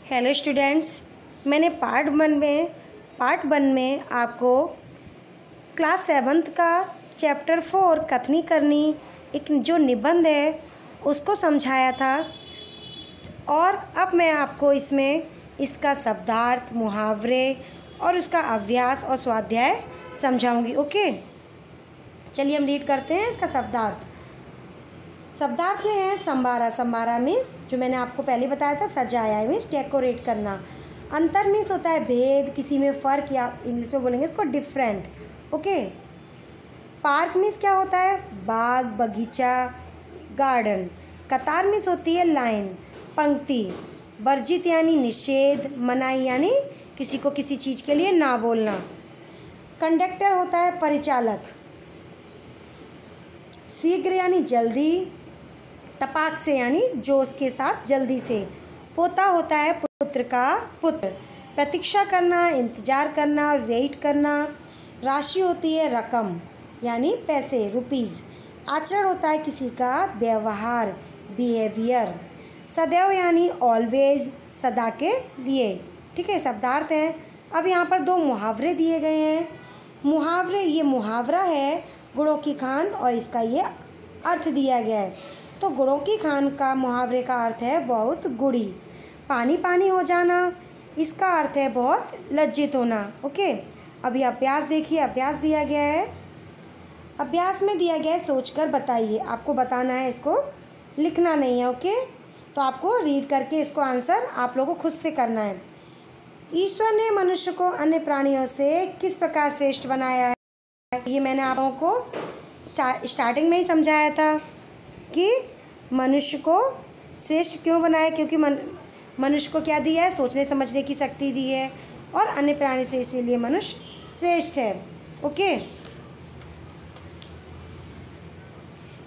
Hello students, मैंने part one में आपको क्लास 7th का चैप्टर 4 कथनी करनी एक जो निबंध है उसको समझाया था। और अब मैं आपको इसमें इसका शब्दार्थ, मुहावरे और उसका अभ्यास और स्वाध्याय समझाऊंगी। ओके, चलिए हम रीड करते हैं इसका शब्दार्थ। शब्दार्थ में है संभारा। संभारा मीन्स जो मैंने आपको पहले बताया था, सजाया मीन्स डेकोरेट करना। अंतर मीन्स होता है भेद, किसी में फ़र्क, या इंग्लिश में बोलेंगे इसको डिफरेंट। ओके। पार्क मीन्स क्या होता है? बाग, बगीचा, गार्डन। कतार मीन्स होती है लाइन, पंक्ति। वर्जित यानी निषेध, मनाही यानी किसी को किसी चीज़ के लिए ना बोलना। कंडक्टर होता है परिचालक। शीघ्र यानी जल्दी, तपाक से यानी जोश के साथ, जल्दी से। पोता होता है पुत्र का पुत्र। प्रतीक्षा करना, इंतजार करना, वेट करना। राशि होती है रकम यानी पैसे, रुपीज़। आचरण होता है किसी का व्यवहार, बिहेवियर। सदैव यानी ऑलवेज, सदा के लिए। ठीक है, शब्दार्थ हैं। अब यहाँ पर दो मुहावरे दिए गए हैं। मुहावरे, ये मुहावरा है गुणों की खान और इसका ये अर्थ दिया गया है। तो गुणों की खान का मुहावरे का अर्थ है बहुत गुड़ी। पानी पानी हो जाना, इसका अर्थ है बहुत लज्जित होना। ओके, अभी अभ्यास देखिए। अभ्यास दिया गया है। अभ्यास में दिया गया है सोचकर बताइए। आपको बताना है, इसको लिखना नहीं है। ओके, तो आपको रीड करके इसको आंसर आप लोगों को खुद से करना है। ईश्वर ने मनुष्य को अन्य प्राणियों से किस प्रकार श्रेष्ठ बनाया है? ये मैंने आप लोगों को स्टार्टिंग में ही समझाया था कि मनुष्य को श्रेष्ठ क्यों बनाया, क्योंकि मनुष्य को क्या दिया है? सोचने समझने की शक्ति दी है, और अन्य प्राणी से इसीलिए मनुष्य श्रेष्ठ है। ओके,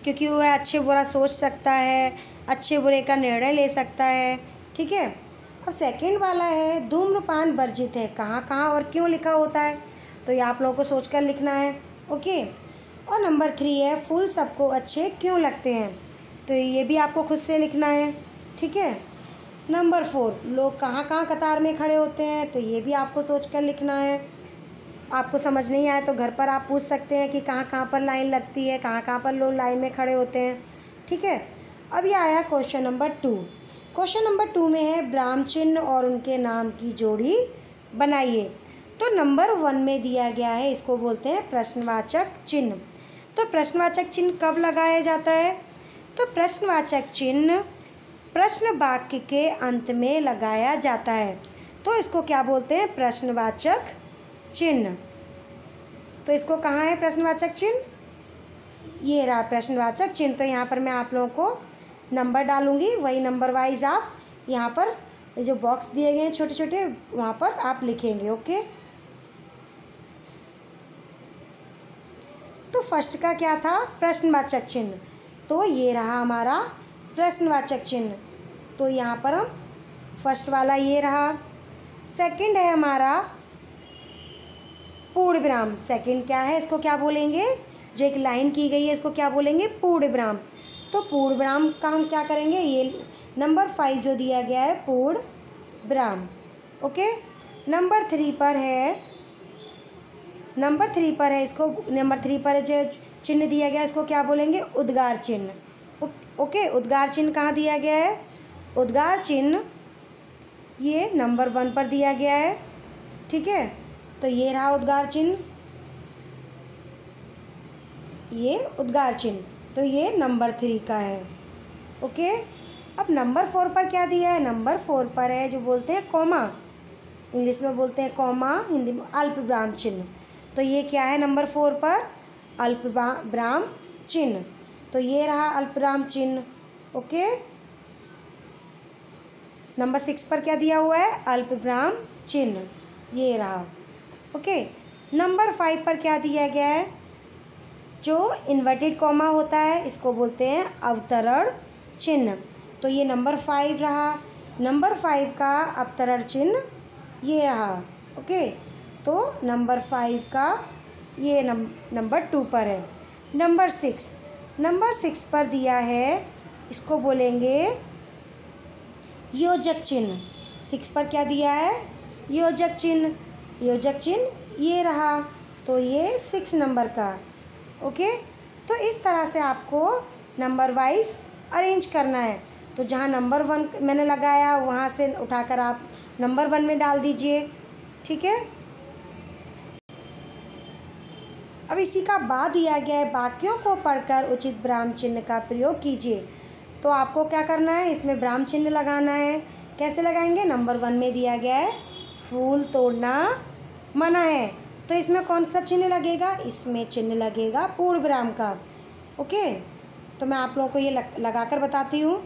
क्योंकि वह अच्छे बुरा सोच सकता है, अच्छे बुरे का निर्णय ले सकता है। ठीक है। अब सेकंड वाला है धूम्रपान वर्जित है। कहाँ कहाँ और क्यों लिखा होता है, तो ये आप लोगों को सोचकर लिखना है। ओके। और नंबर 3 है फूल सबको अच्छे क्यों लगते हैं, तो ये भी आपको खुद से लिखना है। ठीक है। नंबर 4 लोग कहाँ कहाँ कतार में खड़े होते हैं, तो ये भी आपको सोचकर लिखना है। आपको समझ नहीं आया तो घर पर आप पूछ सकते हैं कि कहाँ कहाँ पर लाइन लगती है, कहाँ कहाँ पर लोग लाइन में खड़े होते हैं। ठीक है। अब ये आया क्वेश्चन नंबर 2। क्वेश्चन नंबर 2 में है ब्राह्म चिन्ह और उनके नाम की जोड़ी बनाइए। तो नंबर 1 में दिया गया है, इसको बोलते हैं प्रश्नवाचक चिन्ह। तो प्रश्नवाचक चिन्ह कब लगाया जाता है? तो प्रश्नवाचक चिन्ह प्रश्न वाक्य के अंत में लगाया जाता है, तो इसको क्या बोलते हैं? प्रश्नवाचक चिन्ह। तो इसको कहाँ है प्रश्नवाचक चिन्ह? ये रहा प्रश्नवाचक चिन्ह। तो यहाँ पर मैं आप लोगों को नंबर डालूंगी, वही नंबर वाइज आप यहाँ पर जो बॉक्स दिए गए हैं छोटे छोटे, वहाँ पर आप लिखेंगे। ओके। तो फर्स्ट का क्या था? प्रश्नवाचक चिन्ह। तो ये रहा हमारा प्रश्नवाचक चिन्ह। तो यहाँ पर हम फर्स्ट वाला ये रहा। सेकंड है हमारा पूर्ण विराम। सेकंड क्या है, इसको क्या बोलेंगे? जो एक लाइन की गई है इसको क्या बोलेंगे? पूर्ण विराम। तो पूर्ण विराम का हम क्या करेंगे? ये नंबर 5 जो दिया गया है पूर्ण विराम। ओके। नंबर 3 पर है, इसको नंबर 3 पर जो चिन्ह दिया गया है इसको क्या बोलेंगे? उद्गार चिन्ह। ओके। उद्गार चिन्ह कहाँ दिया गया है? उद्गार चिन्ह ये नंबर 1 पर दिया गया है। ठीक है। तो ये रहा उद्गार चिन्ह, ये उद्गार चिन्ह। तो ये नंबर 3 का है। ओके। अब नंबर 4 पर क्या दिया है? नंबर 4 पर है जो बोलते हैं कॉमा, इंग्लिश में बोलते हैं कॉमा, हिंदी में अल्प विराम चिन्ह। तो ये क्या है नंबर 4 पर? अल्प विराम चिन्ह। तो ये रहा अल्प विराम चिन्ह। ओके। नंबर 6 पर क्या दिया हुआ है? अल्प विराम चिन्ह, ये रहा। ओके। नंबर 5 पर क्या दिया गया है? जो इन्वर्टेड कॉमा होता है इसको बोलते हैं अवतरण चिन्ह। तो ये नंबर 5 रहा। नंबर 5 का अवतरण चिन्ह ये रहा। ओके। तो नंबर 5 का ये नंबर 2 पर है। नंबर 6 पर दिया है, इसको बोलेंगे योजक चिन्ह। 6 पर क्या दिया है, योजक चिन्ह। योजक चिन्ह ये रहा, तो ये 6 नंबर का। ओके, तो इस तरह से आपको नंबर वाइज अरेंज करना है। तो जहाँ नंबर 1 मैंने लगाया वहाँ से उठाकर आप नंबर 1 में डाल दीजिए। ठीक है, अब इसी का बाद दिया गया है, वाक्यों को पढ़कर उचित विराम चिन्ह का प्रयोग कीजिए। तो आपको क्या करना है, इसमें विराम चिन्ह लगाना है। कैसे लगाएंगे, नंबर 1 में दिया गया है फूल तोड़ना मना है, तो इसमें कौन सा चिन्ह लगेगा, इसमें चिन्ह लगेगा पूर्ण विराम का। ओके, तो मैं आप लोगों को ये लगाकर बताती हूँ।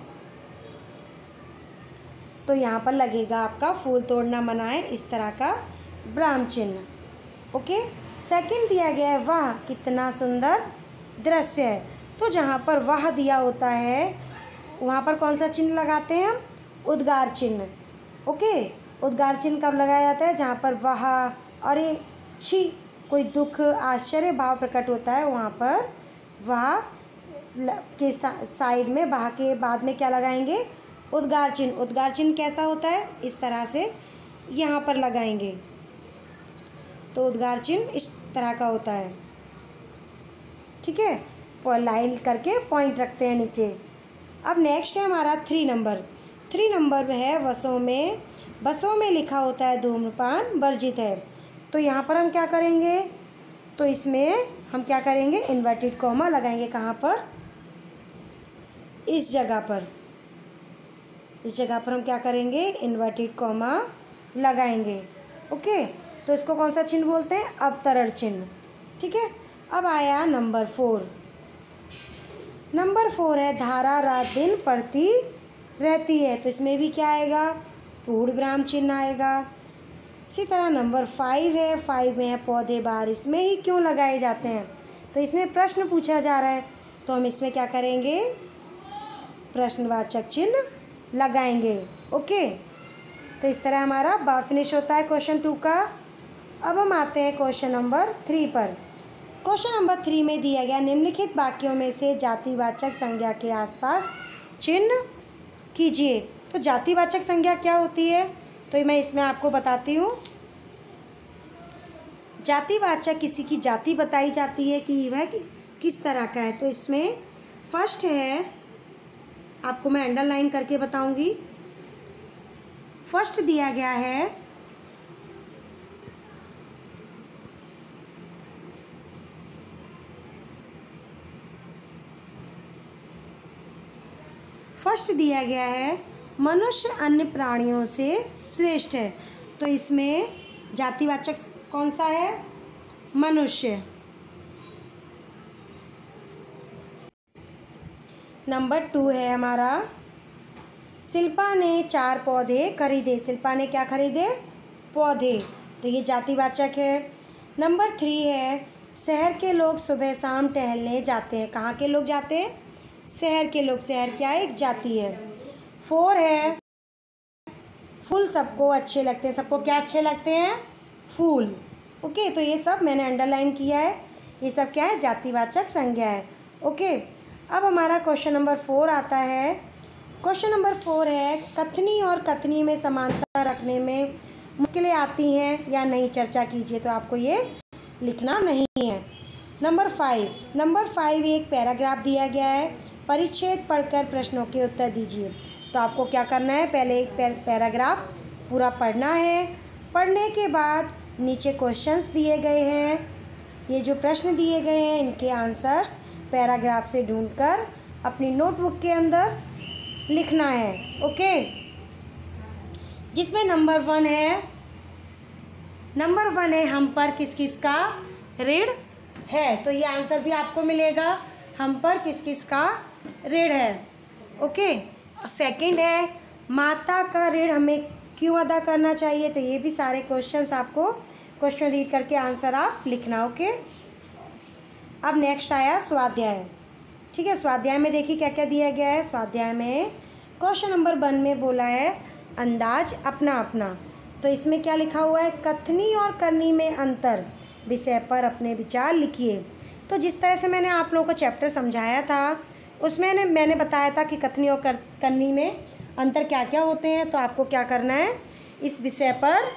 तो यहाँ पर लगेगा आपका फूल तोड़ना मना है, इस तरह का विराम चिन्ह। ओके, सेकंड दिया गया है वाह कितना सुंदर दृश्य है। तो जहाँ पर वाह दिया होता है वहाँ पर कौन सा चिन्ह लगाते हैं हम, उद्गार चिन्ह। ओके, उद्गार चिन्ह कब लगाया जाता है, जहाँ पर वाह, अरे, छी, कोई दुख आश्चर्य भाव प्रकट होता है, वहाँ पर वाह के साइड में, वाह के बाद में क्या लगाएंगे, उद्गार चिन्ह। उद्गार चिन्ह कैसा होता है, इस तरह से यहाँ पर लगाएंगे। तो उद्गार चिन्ह इस तरह का होता है। ठीक है, लाइन करके पॉइंट रखते हैं नीचे। अब नेक्स्ट है हमारा 3 नंबर। 3 नंबर है बसों में लिखा होता है धूम्रपान वर्जित है। तो यहाँ पर हम क्या करेंगे, तो इसमें हम क्या करेंगे, इन्वर्टेड कॉमा लगाएंगे। कहाँ पर, इस जगह पर। इस जगह पर हम क्या करेंगे, इन्वर्टेड कॉमा लगाएंगे। ओके, तो इसको कौन सा चिन्ह बोलते हैं, अवतरण चिन्ह। ठीक है, अब आया नंबर 4। नंबर 4 है धारा रात दिन पड़ती रहती है। तो इसमें भी क्या आएगा, पूर्ण विराम चिन्ह आएगा। इसी तरह नंबर 5 है, 5 में है पौधे बाहर इसमें ही क्यों लगाए जाते हैं। तो इसमें प्रश्न पूछा जा रहा है, तो हम इसमें क्या करेंगे, प्रश्नवाचक चिन्ह लगाएंगे। ओके, तो इस तरह हमारा फिनिश होता है क्वेश्चन 2 का। अब हम आते हैं क्वेश्चन नंबर 3 पर। क्वेश्चन नंबर 3 में दिया गया निम्नलिखित वाक्यों में से जातिवाचक संज्ञा के आसपास चिन्ह कीजिए। तो जातिवाचक संज्ञा क्या होती है, तो मैं इसमें आपको बताती हूँ। जातिवाचक किसी की जाति बताई जाती है कि वह किस तरह का है। तो इसमें फर्स्ट है, आपको मैं अंडरलाइन करके बताऊंगी। फर्स्ट दिया गया है मनुष्य अन्य प्राणियों से श्रेष्ठ है। तो इसमें जातिवाचक कौन सा है, मनुष्य। नंबर 2 है हमारा शिल्पा ने 4 पौधे खरीदे। शिल्पा ने क्या खरीदे, पौधे। तो ये जातिवाचक है। नंबर 3 है शहर के लोग सुबह शाम टहलने जाते हैं। कहाँ के लोग जाते हैं, शहर के लोग। शहर क्या एक जाति है। 4 है फूल सबको अच्छे लगते हैं। सबको क्या अच्छे लगते हैं, फूल। ओके, तो ये सब मैंने अंडरलाइन किया है, ये सब क्या है, जातिवाचक संज्ञा है। ओके, अब हमारा क्वेश्चन नंबर 4 आता है। क्वेश्चन नंबर 4 है कथनी और कथनी में समानता रखने में मुश्किलें आती हैं या नहीं, चर्चा कीजिए। तो आपको ये लिखना नहीं है। नंबर 5 एक पैराग्राफ दिया गया है, परिच्छेद पढ़कर प्रश्नों के उत्तर दीजिए। तो आपको क्या करना है, पहले एक पैराग्राफ पूरा पढ़ना है। पढ़ने के बाद नीचे क्वेश्चंस दिए गए हैं, ये जो प्रश्न दिए गए हैं इनके आंसर्स पैराग्राफ से ढूंढकर अपनी नोटबुक के अंदर लिखना है। ओके, जिसमें नंबर 1 है हम पर किस किस का ऋण है। तो ये आंसर भी आपको मिलेगा, हम पर किस किस का ऋण है। ओके, सेकंड है माता का ऋण हमें क्यों अदा करना चाहिए। तो ये भी सारे क्वेश्चंस आपको क्वेश्चन रीड करके आंसर आप लिखना। ओके, अब नेक्स्ट आया स्वाध्याय। ठीक है, स्वाध्याय में देखिए क्या क्या दिया गया है। स्वाध्याय में क्वेश्चन नंबर 1 में बोला है अंदाज अपना अपना। तो इसमें क्या लिखा हुआ है, कथनी और करनी में अंतर विषय पर अपने विचार लिखिए। तो जिस तरह से मैंने आप लोगों को चैप्टर समझाया था उसमें मैंने बताया था कि कथनी और करनी में अंतर क्या क्या होते हैं। तो आपको क्या करना है, इस विषय पर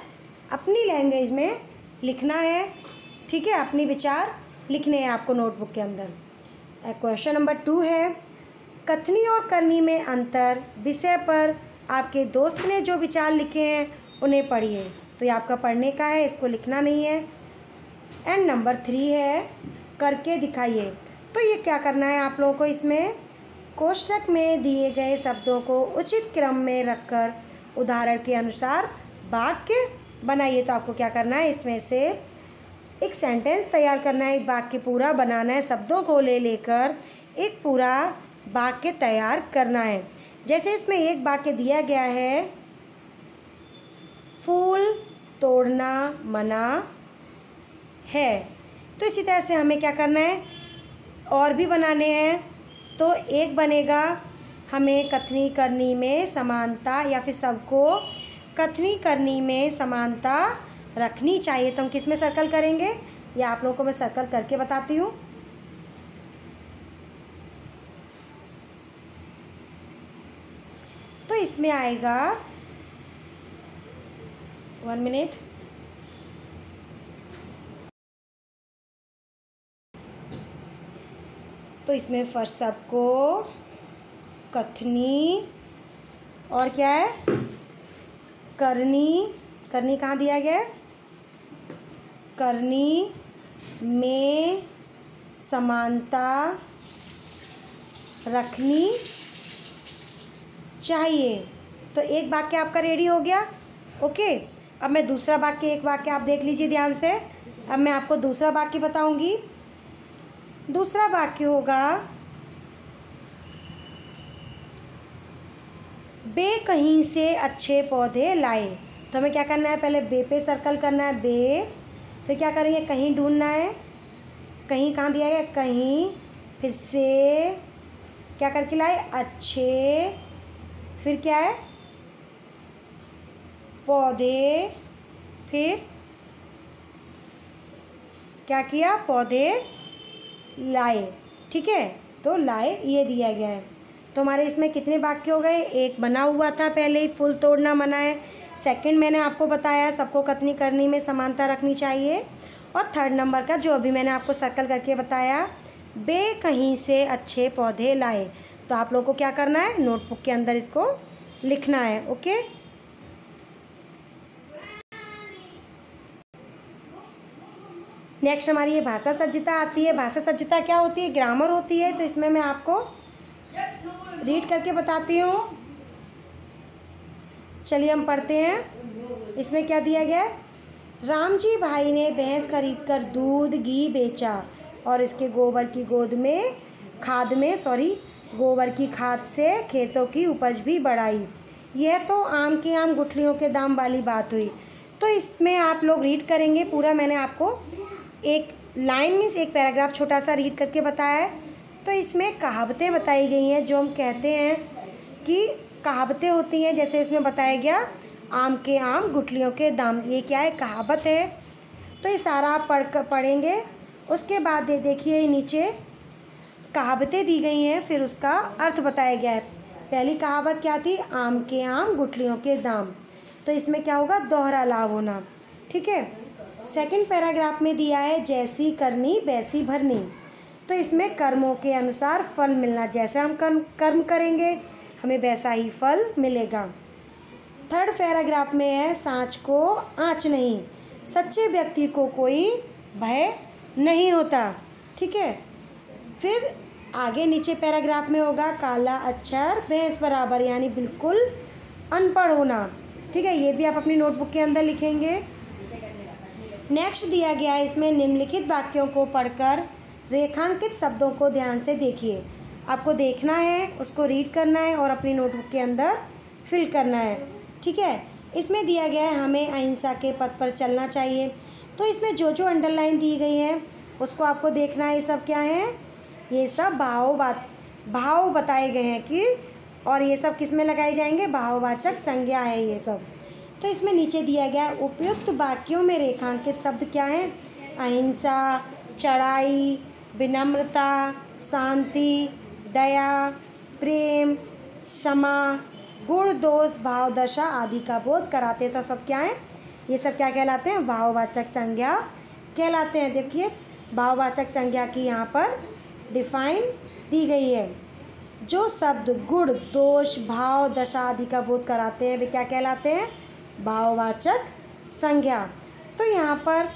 अपनी लैंग्वेज में लिखना है, ठीक है। अपनी विचार लिखने हैं आपको नोटबुक के अंदर। क्वेश्चन नंबर 2 है, कथनी और करनी में अंतर विषय पर आपके दोस्त ने जो विचार लिखे हैं उन्हें पढ़िए। तो ये आपका पढ़ने का है, इसको लिखना नहीं है। एंड नंबर 3 है, करके दिखाइए। तो ये क्या करना है आप लोगों को, इसमें कोष्ठक में दिए गए शब्दों को उचित क्रम में रखकर उदाहरण के अनुसार वाक्य बनाइए। तो आपको क्या करना है, इसमें से एक सेंटेंस तैयार करना है, एक वाक्य पूरा बनाना है, शब्दों को ले लेकर एक पूरा वाक्य तैयार करना है। जैसे इसमें एक वाक्य दिया गया है, फूल तोड़ना मना है। तो इसी तरह से हमें क्या करना है, और भी बनाने हैं। तो एक बनेगा, हमें कथनी करनी में समानता या फिर सबको कथनी करनी में समानता रखनी चाहिए। तो हम किस में सर्कल करेंगे, या आप लोगों को मैं सर्कल करके बताती हूँ। तो इसमें आएगा, 1 मिनट, तो इसमें फर्स्ट सबको कथनी और क्या है, करनी। करनी कहाँ दिया गया है, करनी में समानता रखनी चाहिए। तो एक वाक्य आपका रेडी हो गया, ओके। अब मैं दूसरा वाक्य, एक वाक्य आप देख लीजिए ध्यान से। अब मैं आपको दूसरा वाक्य बताऊंगी। दूसरा वाक्य होगा, बे कहीं से अच्छे पौधे लाए। तो हमें क्या करना है, पहले बे पे सर्कल करना है, बे, फिर क्या करेंगे, कहीं ढूंढना है। कहीं कहाँ दिया गया, कहीं, फिर से क्या करके लाए, अच्छे, फिर क्या है, पौधे, फिर क्या किया, पौधे लाए, ठीक है। तो लाए ये दिया गया है। तो हमारे इसमें कितने वाक्य हो गए, एक बना हुआ था पहले ही, फूल तोड़ना मना है। सेकंड मैंने आपको बताया, सबको कथनी करनी में समानता रखनी चाहिए। और थर्ड नंबर का जो अभी मैंने आपको सर्कल करके बताया, बे कहीं से अच्छे पौधे लाए। तो आप लोगों को क्या करना है, नोटबुक के अंदर इसको लिखना है, ओके। नेक्स्ट हमारी ये भाषा सज्जता आती है। भाषा सज्जता क्या होती है, ग्रामर होती है। तो इसमें मैं आपको रीड करके बताती हूँ। चलिए हम पढ़ते हैं। इसमें क्या दिया गया है, राम जी भाई ने भैंस खरीदकर दूध घी बेचा और इसके गोबर की गोबर की खाद से खेतों की उपज भी बढ़ाई। यह तो आम के आम गुठलियों के दाम वाली बात हुई। तो इसमें आप लोग रीड करेंगे पूरा। मैंने आपको एक लाइन मीन्स एक पैराग्राफ छोटा सा रीड करके बताया है। तो इसमें कहावतें बताई गई हैं, जो हम कहते हैं कि कहावतें होती हैं। जैसे इसमें बताया गया, आम के आम गुठलियों के दाम, ये क्या है, कहावत है। तो ये सारा आप पढ़ेंगे। उसके बाद देखिए नीचे कहावतें दी गई हैं, फिर उसका अर्थ बताया गया है। पहली कहावत क्या थी, आम के आम गुठलियों के दाम। तो इसमें क्या होगा, दोहरा लाभ होना, ठीक है। सेकंड पैराग्राफ में दिया है, जैसी करनी वैसी भरनी। तो इसमें कर्मों के अनुसार फल मिलना, जैसे हम कर्म करेंगे हमें वैसा ही फल मिलेगा। थर्ड पैराग्राफ में है, सांच को आँच नहीं, सच्चे व्यक्ति को कोई भय नहीं होता, ठीक है। फिर आगे नीचे पैराग्राफ में होगा, काला अक्षर भैंस बराबर, यानी बिल्कुल अनपढ़ होना, ठीक है। ये भी आप अपनी नोटबुक के अंदर लिखेंगे। नेक्स्ट दिया गया है, इसमें निम्नलिखित वाक्यों को पढ़कर रेखांकित शब्दों को ध्यान से देखिए। आपको देखना है, उसको रीड करना है और अपनी नोटबुक के अंदर फिल करना है, ठीक है। इसमें दिया गया है, हमें अहिंसा के पथ पर चलना चाहिए। तो इसमें जो जो अंडरलाइन दी गई है उसको आपको देखना है। ये सब क्या है, ये सब भाव बताए गए हैं कि, और ये सब किस में लगाए जाएंगे, भाववाचक संज्ञा है ये सब। तो इसमें नीचे दिया गया, उपयुक्त वाक्यों में रेखांकित शब्द क्या हैं, अहिंसा, चढ़ाई, विनम्रता, शांति, दया, प्रेम, क्षमा, गुण, दोष, भाव, दशा आदि का बोध कराते हैं। तो सब क्या है, ये सब क्या कहलाते हैं, भाववाचक संज्ञा कहलाते हैं। देखिए भाववाचक संज्ञा की यहाँ पर डिफाइन दी गई है। जो शब्द गुण, दोष, भाव, दशा आदि का बोध कराते हैं वे क्या कहलाते हैं, भाववाचक संज्ञा। तो यहाँ पर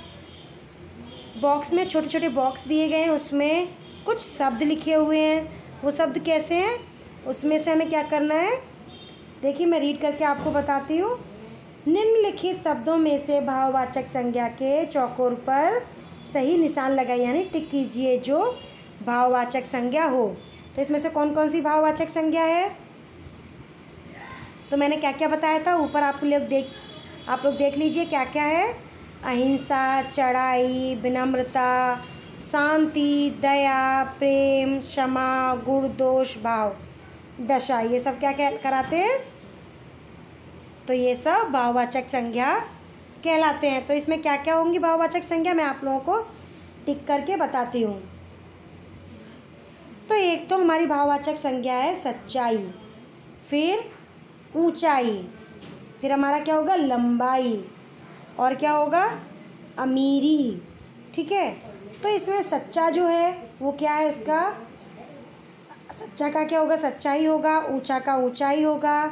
बॉक्स में छोटे छोटे बॉक्स दिए गए हैं, उसमें कुछ शब्द लिखे हुए हैं। वो शब्द कैसे हैं, उसमें से हमें क्या करना है, देखिए मैं रीड करके आपको बताती हूँ। निम्नलिखित शब्दों में से भाववाचक संज्ञा के चौकोर पर सही निशान लगाइए, यानी टिक कीजिए जो भाववाचक संज्ञा हो। तो इसमें से कौन कौन सी भाववाचक संज्ञा है, तो मैंने क्या क्या बताया था ऊपर, आप लोग देख लीजिए क्या क्या है। अहिंसा, चढ़ाई, विनम्रता, शांति, दया, प्रेम, क्षमा, गुण, दोष, भाव, दशा, ये सब क्या कराते हैं, तो ये सब भाववाचक संज्ञा कहलाते हैं। तो इसमें क्या क्या होंगी भाववाचक संज्ञा, मैं आप लोगों को टिक करके बताती हूँ। तो एक तो हमारी भाववाचक संज्ञा है सच्चाई, फिर ऊंचाई, फिर हमारा क्या होगा लंबाई, और क्या होगा अमीरी। ठीक है, तो इसमें सच्चा जो है वो क्या है, उसका सच्चा का क्या होगा, सच्चाई होगा। ऊंचा का ऊंचाई होगा।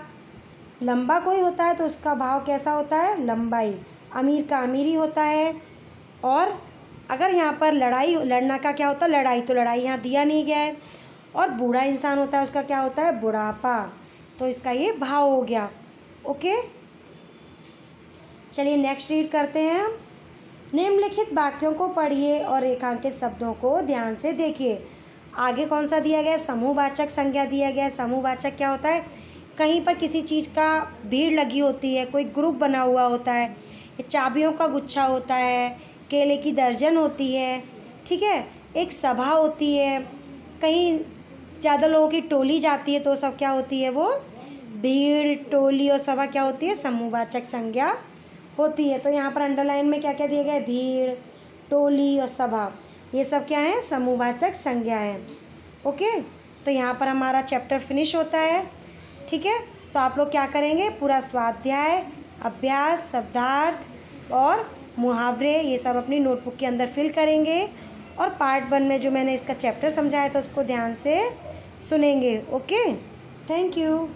लंबा कोई होता है तो उसका भाव कैसा होता है, लंबाई। अमीर का अमीरी होता है। और अगर यहाँ पर लड़ना का क्या होता है, लड़ाई, तो लड़ाई यहाँ दिया नहीं गया है। और बूढ़ा इंसान होता है उसका क्या होता है, बुढ़ापा, तो इसका ये भाव हो गया। ओके, चलिए नेक्स्ट रीड करते हैं हम। निम्नलिखित वाक्यों को पढ़िए और रेखांकित शब्दों को ध्यान से देखिए। आगे कौन सा दिया गया है, समूहवाचक संज्ञा दिया गया है। समूहवाचक क्या होता है, कहीं पर किसी चीज़ का भीड़ लगी होती है, कोई ग्रुप बना हुआ होता है, चाबियों का गुच्छा होता है, केले की दर्जन होती है, ठीक है, एक सभा होती है, कहीं ज़्यादा लोगों की टोली जाती है, तो सब क्या होती है, वो भीड़, टोली और सभा क्या होती है, समूहवाचक संज्ञा होती है। तो यहाँ पर अंडरलाइन में क्या क्या दिया गया है, भीड़, टोली और सभा, ये सब क्या है, समूहवाचक संज्ञा है। ओके, तो यहाँ पर हमारा चैप्टर फिनिश होता है। ठीक है, तो आप लोग क्या करेंगे, पूरा स्वाध्याय, अभ्यास, शब्दार्थ और मुहावरे ये सब अपनी नोटबुक के अंदर फिल करेंगे। और पार्ट 1 में जो मैंने इसका चैप्टर समझाया था उसको ध्यान से सुनेंगे। Okay, thank you.